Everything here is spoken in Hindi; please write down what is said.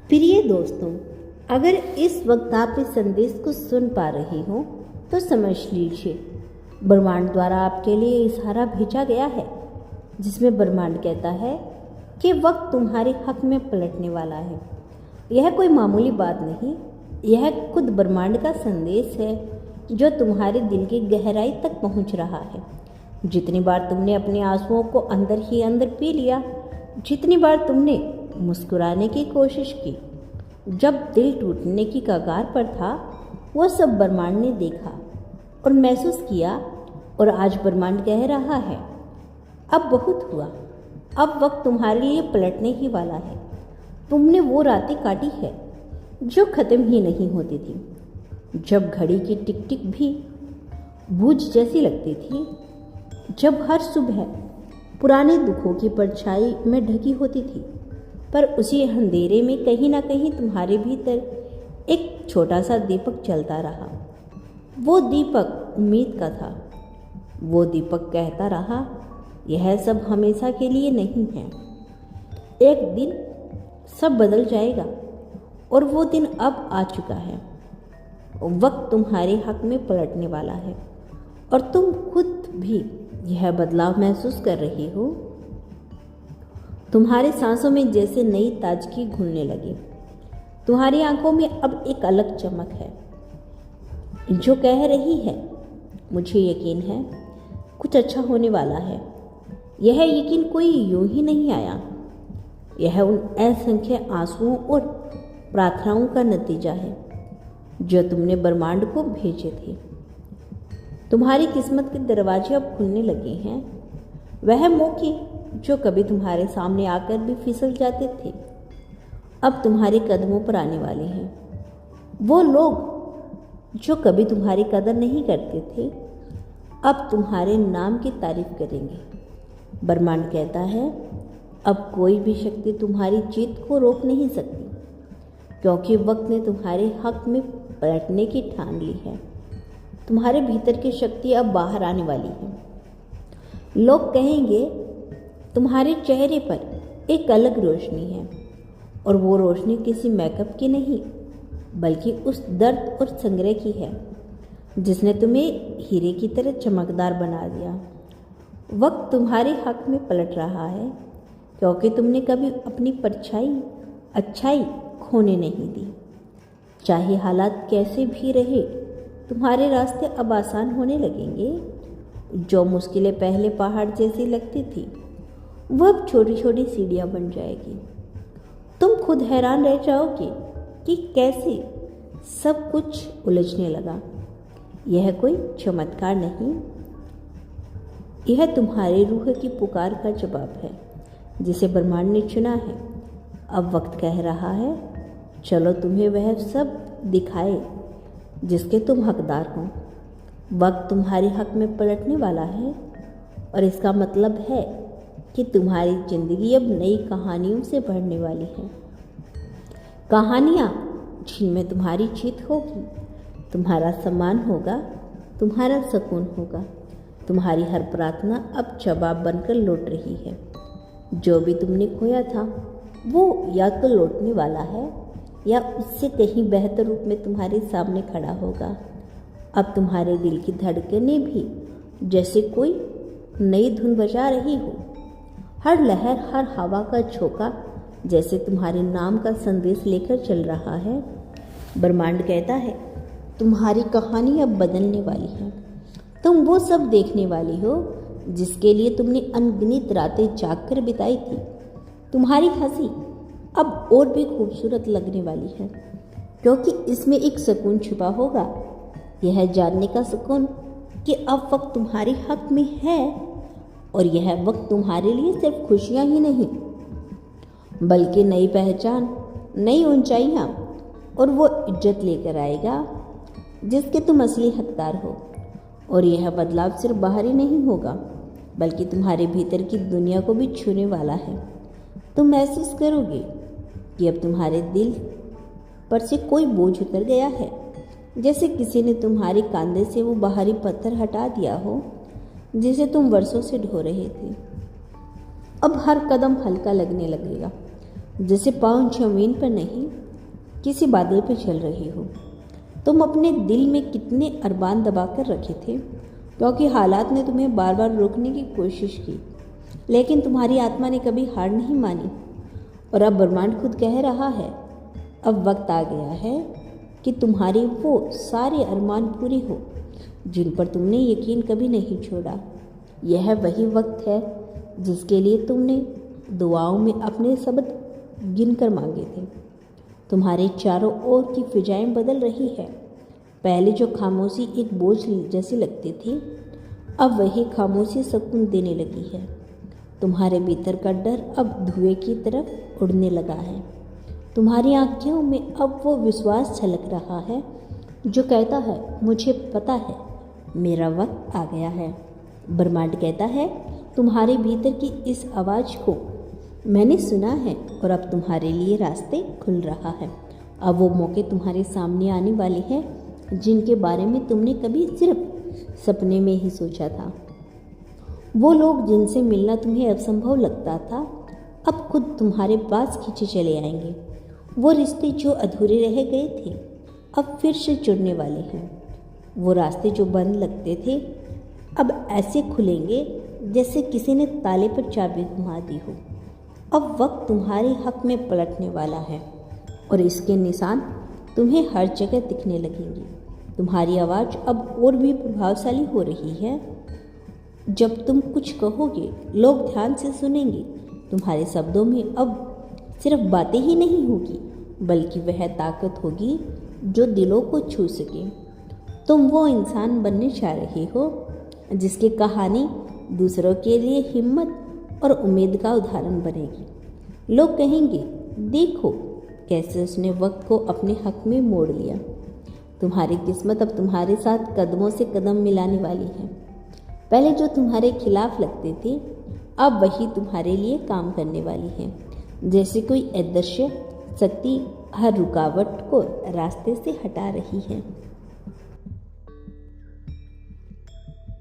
प्रिय दोस्तों, अगर इस वक्त आप इस संदेश को सुन पा रहे हो तो समझ लीजिए ब्रह्मांड द्वारा आपके लिए इशारा भेजा गया है, जिसमें ब्रह्मांड कहता है कि वक्त तुम्हारे हक में पलटने वाला है। यह कोई मामूली बात नहीं, यह खुद ब्रह्मांड का संदेश है जो तुम्हारे दिल की गहराई तक पहुंच रहा है। जितनी बार तुमने अपने आंसुओं को अंदर ही अंदर पी लिया, जितनी बार तुमने मुस्कुराने की कोशिश की जब दिल टूटने की कगार पर था, वो सब ब्रह्मांड ने देखा और महसूस किया। और आज ब्रह्मांड कह रहा है, अब बहुत हुआ, अब वक्त तुम्हारे लिए पलटने ही वाला है। तुमने वो रातें काटी है जो ख़त्म ही नहीं होती थी, जब घड़ी की टिक टिक भी बूझ जैसी लगती थी, जब हर सुबह पुराने दुखों की परछाई में ढकी होती थी। पर उसी अंधेरे में कहीं ना कहीं तुम्हारे भीतर एक छोटा सा दीपक जलता रहा। वो दीपक उम्मीद का था। वो दीपक कहता रहा, यह सब हमेशा के लिए नहीं है, एक दिन सब बदल जाएगा। और वो दिन अब आ चुका है। वक्त तुम्हारे हक में पलटने वाला है और तुम खुद भी यह बदलाव महसूस कर रही हो। तुम्हारे सांसों में जैसे नई ताजगी घुलने लगी। तुम्हारी आंखों में अब एक अलग चमक है जो कह रही है, मुझे यकीन है कुछ अच्छा होने वाला है। यह यकीन कोई यूं ही नहीं आया, यह उन असंख्य आंसुओं और प्रार्थनाओं का नतीजा है जो तुमने ब्रह्मांड को भेजे थे। तुम्हारी किस्मत के दरवाजे अब खुलने लगे हैं। वह मौके जो कभी तुम्हारे सामने आकर भी फिसल जाते थे, अब तुम्हारे कदमों पर आने वाले हैं। वो लोग जो कभी तुम्हारी कदर नहीं करते थे, अब तुम्हारे नाम की तारीफ करेंगे। ब्रह्मांड कहता है, अब कोई भी शक्ति तुम्हारी जीत को रोक नहीं सकती, क्योंकि वक्त ने तुम्हारे हक में पलटने की ठान ली है। तुम्हारे भीतर की शक्ति अब बाहर आने वाली है। लोग कहेंगे, तुम्हारे चेहरे पर एक अलग रोशनी है, और वो रोशनी किसी मेकअप की नहीं, बल्कि उस दर्द और संग्रह की है जिसने तुम्हें हीरे की तरह चमकदार बना दिया। वक्त तुम्हारे हक में पलट रहा है, क्योंकि तुमने कभी अपनी अच्छाई खोने नहीं दी। चाहे हालात कैसे भी रहे, तुम्हारे रास्ते अब आसान होने लगेंगे। जो मुश्किलें पहले पहाड़ जैसी लगती थी, वह अब छोटी छोटी सीढ़ियाँ बन जाएगी। तुम खुद हैरान रह जाओगे कि कैसे सब कुछ उलझने लगा। यह कोई चमत्कार नहीं, यह तुम्हारे रूह की पुकार का जवाब है जिसे ब्रह्मांड ने चुना है। अब वक्त कह रहा है, चलो तुम्हें वह सब दिखाए जिसके तुम हकदार हो। वक्त तुम्हारे हक में पलटने वाला है, और इसका मतलब है कि तुम्हारी जिंदगी अब नई कहानियों से भरने वाली है। कहानियाँ जिनमें तुम्हारी जीत होगी, तुम्हारा सम्मान होगा, तुम्हारा सुकून होगा। तुम्हारी हर प्रार्थना अब जवाब बनकर लौट रही है। जो भी तुमने खोया था, वो या तो लौटने वाला है या उससे कहीं बेहतर रूप में तुम्हारे सामने खड़ा होगा। अब तुम्हारे दिल की धड़कनें भी जैसे कोई नई धुन बजा रही हो। हर लहर, हर हवा का झोंका जैसे तुम्हारे नाम का संदेश लेकर चल रहा है। ब्रह्मांड कहता है, तुम्हारी कहानी अब बदलने वाली है। तुम वो सब देखने वाली हो जिसके लिए तुमने अनगिनत रातें जागकर बिताई थी। तुम्हारी हंसी अब और भी खूबसूरत लगने वाली है, क्योंकि इसमें एक सुकून छुपा होगा। यह जानने का सुकून कि अब वक्त तुम्हारे हक में है, और यह वक्त तुम्हारे लिए सिर्फ खुशियाँ ही नहीं, बल्कि नई पहचान, नई ऊंचाइयाँ और वो इज्जत लेकर आएगा जिसके तुम असली हकदार हो। और यह बदलाव सिर्फ बाहरी नहीं होगा, बल्कि तुम्हारे भीतर की दुनिया को भी छूने वाला है। तुम महसूस करोगे कि अब तुम्हारे दिल पर से कोई बोझ उतर गया है, जैसे किसी ने तुम्हारे कंधे से वो बाहरी पत्थर हटा दिया हो जिसे तुम वर्षों से ढो रहे थे। अब हर कदम हल्का लगने लगेगा। जैसे पाँव जमीन पर नहीं किसी बादल पर चल रही हो। तुम अपने दिल में कितने अरमान दबा कर रखे थे, क्योंकि हालात ने तुम्हें बार बार रोकने की कोशिश की, लेकिन तुम्हारी आत्मा ने कभी हार नहीं मानी। और अब ब्रह्मांड खुद कह रहा है, अब वक्त आ गया है कि तुम्हारी वो सारे अरमान पूरे हो जिन पर तुमने यकीन कभी नहीं छोड़ा। यह वही वक्त है जिसके लिए तुमने दुआओं में अपने शब्द गिनकर मांगे थे। तुम्हारे चारों ओर की फिजाएं बदल रही है। पहले जो खामोशी एक बोझ जैसी लगती थी, अब वही खामोशी सुकून देने लगी है। तुम्हारे भीतर का डर अब धुएं की तरफ उड़ने लगा है। तुम्हारी आंखों में अब वो विश्वास झलक रहा है जो कहता है, मुझे पता है, मेरा वक्त आ गया है। ब्रह्मांड कहता है, तुम्हारे भीतर की इस आवाज़ को मैंने सुना है और अब तुम्हारे लिए रास्ते खुल रहा है। अब वो मौके तुम्हारे सामने आने वाले हैं जिनके बारे में तुमने कभी सिर्फ सपने में ही सोचा था। वो लोग जिनसे मिलना तुम्हें असंभव लगता था, अब खुद तुम्हारे पास खींचे चले आएंगे। वो रिश्ते जो अधूरे रह गए थे, अब फिर से जुड़ने वाले हैं। वो रास्ते जो बंद लगते थे, अब ऐसे खुलेंगे जैसे किसी ने ताले पर चाबी घुमा दी हो। अब वक्त तुम्हारे हक में पलटने वाला है और इसके निशान तुम्हें हर जगह दिखने लगेंगे। तुम्हारी आवाज़ अब और भी प्रभावशाली हो रही है। जब तुम कुछ कहोगे, लोग ध्यान से सुनेंगे। तुम्हारे शब्दों में अब सिर्फ बातें ही नहीं होगी, बल्कि वह ताकत होगी जो दिलों को छू सके। तुम वो इंसान बनने जा रहे हो जिसकी कहानी दूसरों के लिए हिम्मत और उम्मीद का उदाहरण बनेगी। लोग कहेंगे, देखो कैसे उसने वक्त को अपने हक में मोड़ लिया। तुम्हारी किस्मत अब तुम्हारे साथ कदमों से कदम मिलाने वाली है। पहले जो तुम्हारे खिलाफ लगते थे, अब वही तुम्हारे लिए काम करने वाली है। जैसे कोई अदृश्य शक्ति हर रुकावट को रास्ते से हटा रही है।